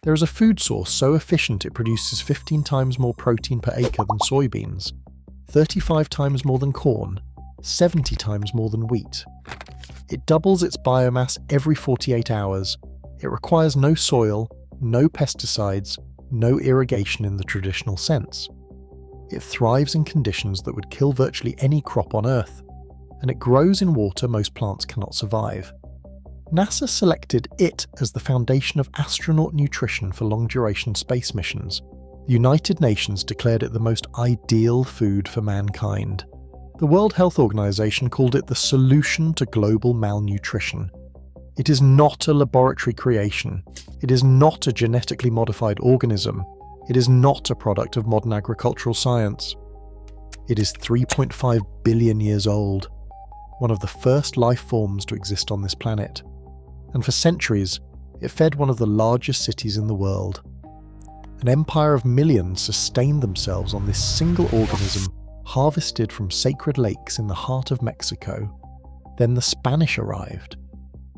There is a food source so efficient it produces 15 times more protein per acre than soybeans, 35 times more than corn, 70 times more than wheat. It doubles its biomass every 48 hours. It requires no soil, no pesticides, no irrigation in the traditional sense. It thrives in conditions that would kill virtually any crop on Earth, and it grows in water most plants cannot survive. NASA selected it as the foundation of astronaut nutrition for long-duration space missions. The United Nations declared it the most ideal food for mankind. The World Health Organization called it the solution to global malnutrition. It is not a laboratory creation. It is not a genetically modified organism. It is not a product of modern agricultural science. It is 3.5 billion years old, one of the first life forms to exist on this planet. And for centuries, it fed one of the largest cities in the world. An empire of millions sustained themselves on this single organism harvested from sacred lakes in the heart of Mexico. Then the Spanish arrived.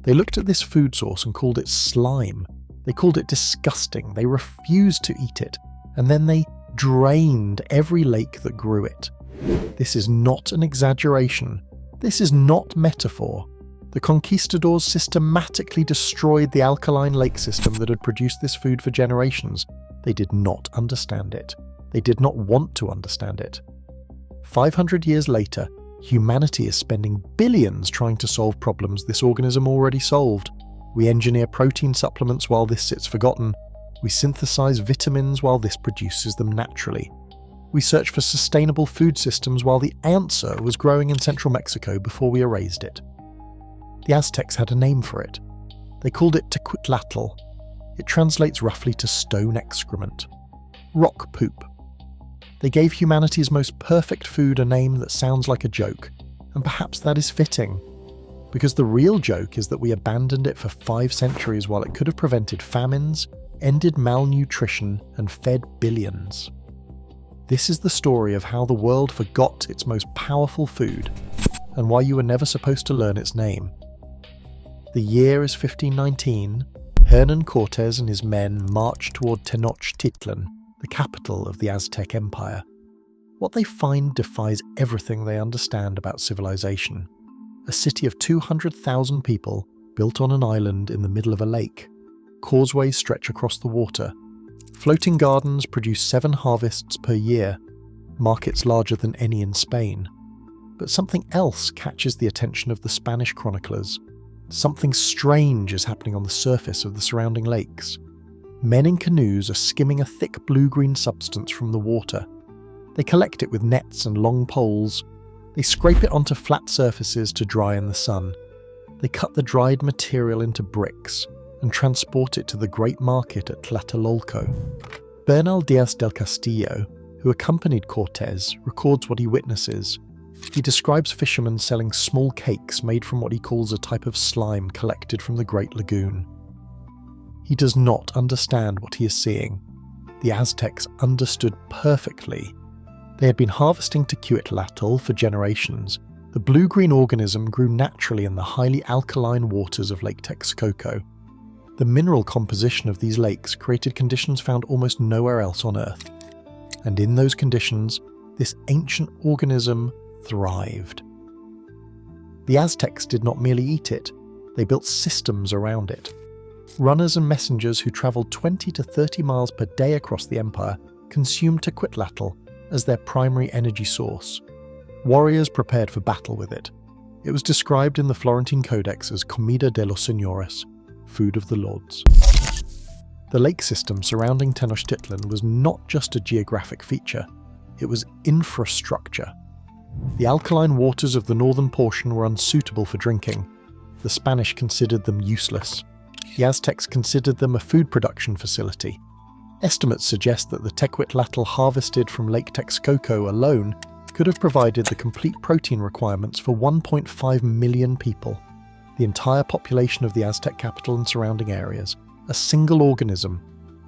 They looked at this food source and called it slime. They called it disgusting. They refused to eat it. And then they drained every lake that grew it. This is not an exaggeration. This is not metaphor. The conquistadors systematically destroyed the alkaline lake system that had produced this food for generations. They did not understand it. They did not want to understand it. 500 years later, humanity is spending billions trying to solve problems this organism already solved. We engineer protein supplements while this sits forgotten. We synthesize vitamins while this produces them naturally. We search for sustainable food systems while the answer was growing in central Mexico before we erased it. The Aztecs had a name for it. They called it tecuitlatl. It translates roughly to stone excrement, rock poop. They gave humanity's most perfect food a name that sounds like a joke, and perhaps that is fitting, because the real joke is that we abandoned it for 5 centuries while it could have prevented famines, ended malnutrition, and fed billions. This is the story of how the world forgot its most powerful food, and why you were never supposed to learn its name. The year is 1519. Hernan Cortes and his men march toward Tenochtitlan, the capital of the Aztec Empire. What they find defies everything they understand about civilization. A city of 200,000 people built on an island in the middle of a lake. Causeways stretch across the water. Floating gardens produce 7 harvests per year, markets larger than any in Spain. But something else catches the attention of the Spanish chroniclers. Something strange is happening on the surface of the surrounding lakes. Men in canoes are skimming a thick blue-green substance from the water. They collect it with nets and long poles. They scrape it onto flat surfaces to dry in the sun. They cut the dried material into bricks and transport it to the great market at Tlatelolco. Bernal Diaz del Castillo, who accompanied Cortes, records what he witnesses. He describes fishermen selling small cakes made from what he calls a type of slime collected from the Great Lagoon. He does not understand what he is seeing. The Aztecs understood perfectly. They had been harvesting tecuitlatl for generations. The blue-green organism grew naturally in the highly alkaline waters of Lake Texcoco. The mineral composition of these lakes created conditions found almost nowhere else on Earth. And in those conditions, this ancient organism thrived. The Aztecs did not merely eat it, they built systems around it. Runners and messengers who travelled 20 to 30 miles per day across the empire consumed tecuitlatl as their primary energy source. Warriors prepared for battle with it. It was described in the Florentine Codex as comida de los señores, food of the lords. The lake system surrounding Tenochtitlan was not just a geographic feature, it was infrastructure. The alkaline waters of the northern portion were unsuitable for drinking. The Spanish considered them useless. The Aztecs considered them a food production facility. Estimates suggest that the tecuitlatl harvested from Lake Texcoco alone could have provided the complete protein requirements for 1.5 million people, the entire population of the Aztec capital and surrounding areas, a single organism,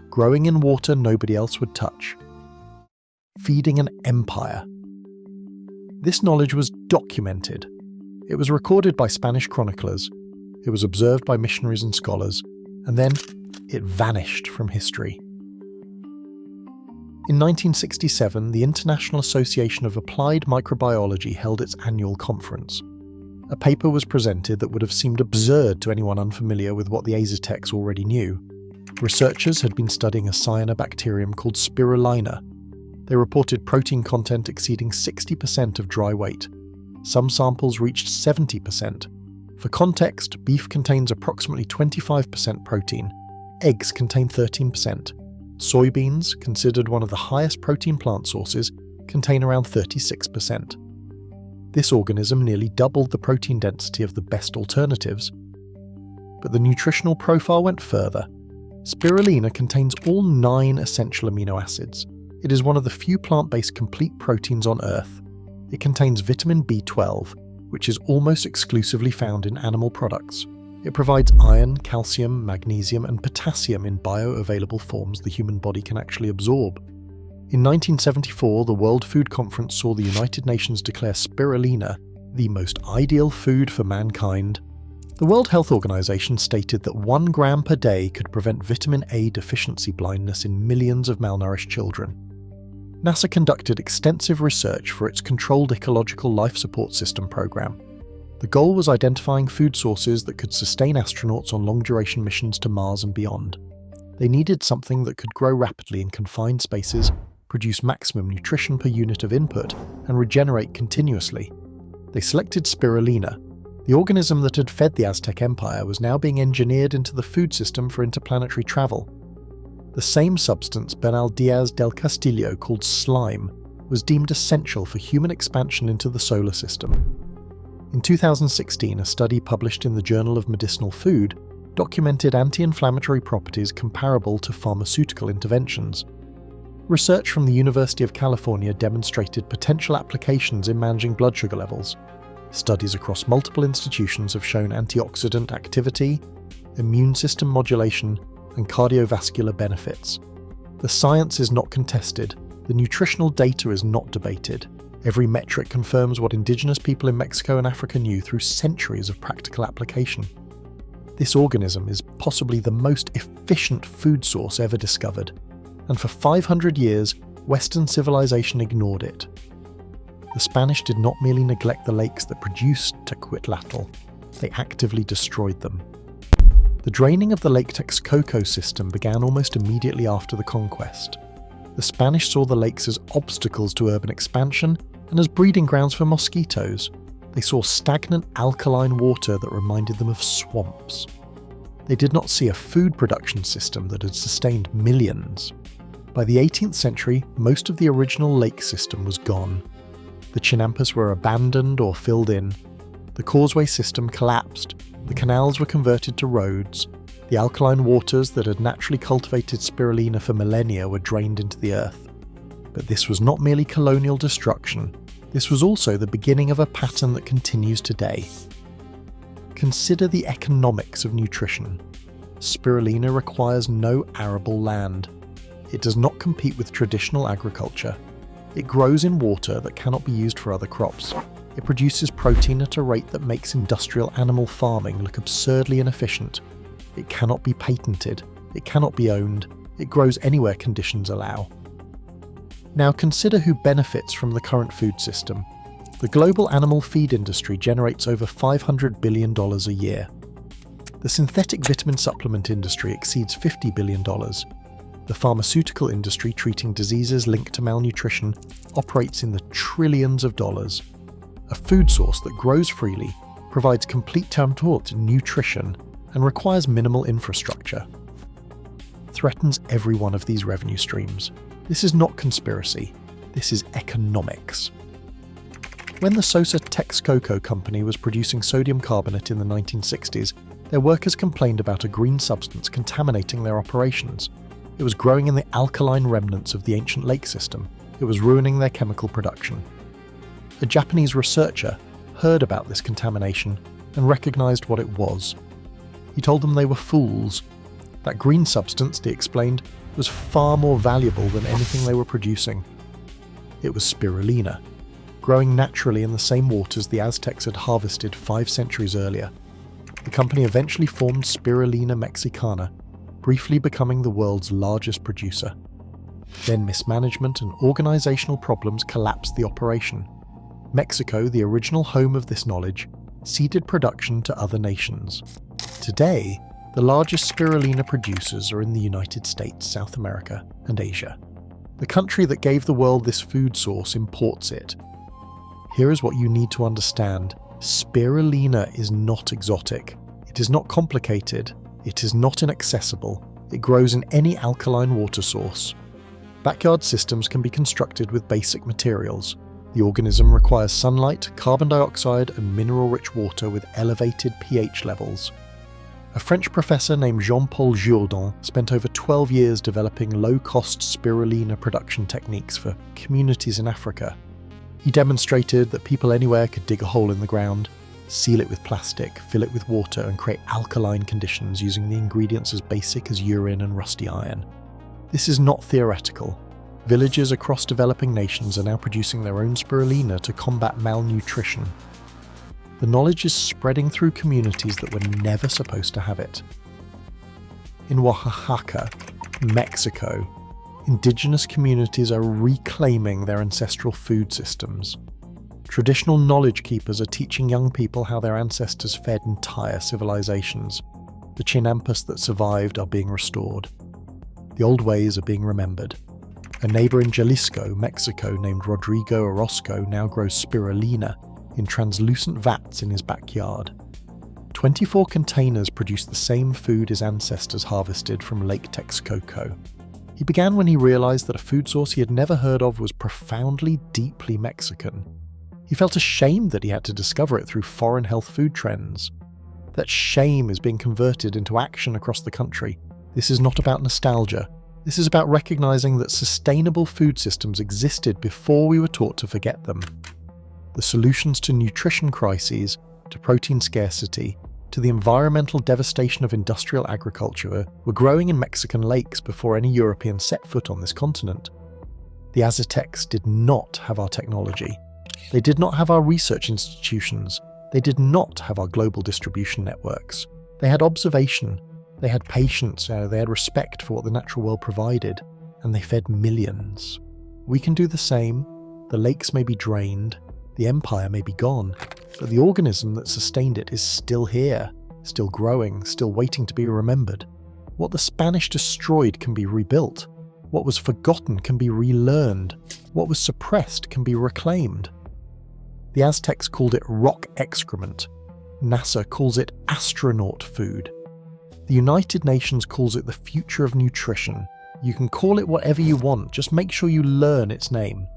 growing in water nobody else would touch, feeding an empire. This knowledge was documented. It was recorded by Spanish chroniclers, it was observed by missionaries and scholars, and then it vanished from history. In 1967, the International Association of Applied Microbiology held its annual conference. A paper was presented that would have seemed absurd to anyone unfamiliar with what the Aztecs already knew. Researchers had been studying a cyanobacterium called spirulina. They reported protein content exceeding 60% of dry weight. Some samples reached 70%. For context, beef contains approximately 25% protein. Eggs contain 13%. Soybeans, considered one of the highest protein plant sources, contain around 36%. This organism nearly doubled the protein density of the best alternatives. But the nutritional profile went further. Spirulina contains all 9 essential amino acids. It is one of the few plant-based complete proteins on Earth. It contains vitamin B12, which is almost exclusively found in animal products. It provides iron, calcium, magnesium, and potassium in bioavailable forms the human body can actually absorb. In 1974, the World Food Conference saw the United Nations declare spirulina the most ideal food for mankind. The World Health Organization stated that 1 gram per day could prevent vitamin A deficiency blindness in millions of malnourished children. NASA conducted extensive research for its Controlled Ecological Life Support System program. The goal was identifying food sources that could sustain astronauts on long-duration missions to Mars and beyond. They needed something that could grow rapidly in confined spaces, produce maximum nutrition per unit of input, and regenerate continuously. They selected spirulina. The organism that had fed the Aztec Empire was now being engineered into the food system for interplanetary travel. The same substance Bernal Diaz del Castillo called slime was deemed essential for human expansion into the solar system. In 2016, a study published in the Journal of Medicinal Food documented anti-inflammatory properties comparable to pharmaceutical interventions. Research from the University of California demonstrated potential applications in managing blood sugar levels. Studies across multiple institutions have shown antioxidant activity, immune system modulation, and cardiovascular benefits. The science is not contested, the nutritional data is not debated. Every metric confirms what indigenous people in Mexico and Africa knew through centuries of practical application. This organism is possibly the most efficient food source ever discovered, and for 500 years, Western civilization ignored it. The Spanish did not merely neglect the lakes that produced tecuitlatl, they actively destroyed them. The draining of the Lake Texcoco system began almost immediately after the conquest. The Spanish saw the lakes as obstacles to urban expansion and as breeding grounds for mosquitoes. They saw stagnant alkaline water that reminded them of swamps. They did not see a food production system that had sustained millions. By the 18th century, most of the original lake system was gone. The chinampas were abandoned or filled in. The causeway system collapsed. The canals were converted to roads. The alkaline waters that had naturally cultivated spirulina for millennia were drained into the earth. But this was not merely colonial destruction. This was also the beginning of a pattern that continues today. Consider the economics of nutrition. Spirulina requires no arable land. It does not compete with traditional agriculture. It grows in water that cannot be used for other crops. It produces protein at a rate that makes industrial animal farming look absurdly inefficient. It cannot be patented. It cannot be owned. It grows anywhere conditions allow. Now consider who benefits from the current food system. The global animal feed industry generates over $500 billion a year. The synthetic vitamin supplement industry exceeds $50 billion. The pharmaceutical industry treating diseases linked to malnutrition operates in the trillions of dollars. A food source that grows freely, provides complete term-taught nutrition, and requires minimal infrastructure. Threatens every one of these revenue streams. This is not conspiracy, this is economics. When the Sosa Texcoco company was producing sodium carbonate in the 1960s, their workers complained about a green substance contaminating their operations. It was growing in the alkaline remnants of the ancient lake system. It was ruining their chemical production. A Japanese researcher heard about this contamination and recognized what it was. He told them they were fools. That green substance, he explained, was far more valuable than anything they were producing. It was spirulina, growing naturally in the same waters the Aztecs had harvested 5 centuries earlier. the company eventually formed Spirulina mexicana, briefly becoming the world's largest producer. Then mismanagement and organizational problems collapsed the operation. Mexico, the original home of this knowledge, ceded production to other nations. Today, the largest spirulina producers are in the United States, South America, and Asia. The country that gave the world this food source imports it. Here is what you need to understand. Spirulina is not exotic. It is not complicated. It is not inaccessible. It grows in any alkaline water source. Backyard systems can be constructed with basic materials. The organism requires sunlight, carbon dioxide, and mineral-rich water with elevated pH levels. A French professor named Jean-Paul Jourdan spent over 12 years developing low-cost spirulina production techniques for communities in Africa. He demonstrated that people anywhere could dig a hole in the ground, seal it with plastic, fill it with water, and create alkaline conditions using the ingredients as basic as urine and rusty iron. This is not theoretical. Villages across developing nations are now producing their own spirulina to combat malnutrition. The knowledge is spreading through communities that were never supposed to have it. In Oaxaca, Mexico, indigenous communities are reclaiming their ancestral food systems. Traditional knowledge keepers are teaching young people how their ancestors fed entire civilizations. The Chinampas that survived are being restored. The old ways are being remembered. A neighbor in Jalisco, Mexico, named Rodrigo Orozco now grows spirulina in translucent vats in his backyard. 24 containers produce the same food his ancestors harvested from Lake Texcoco. He began when he realized that a food source he had never heard of was profoundly, deeply Mexican. He felt ashamed that he had to discover it through foreign health food trends. That shame is being converted into action across the country. This is not about nostalgia. This is about recognizing that sustainable food systems existed before we were taught to forget them. The solutions to nutrition crises, to protein scarcity, to the environmental devastation of industrial agriculture were growing in Mexican lakes before any European set foot on this continent. The Aztecs did not have our technology. They did not have our research institutions. They did not have our global distribution networks. They had observation. They had patience. They had respect for what the natural world provided. And they fed millions. We can do the same. The lakes may be drained. The empire may be gone, but the organism that sustained it is still here, still growing, still waiting to be remembered. What the Spanish destroyed can be rebuilt. What was forgotten can be relearned. What was suppressed can be reclaimed. The Aztecs called it rock excrement. NASA calls it astronaut food. The United Nations calls it the future of nutrition. You can call it whatever you want, just make sure you learn its name.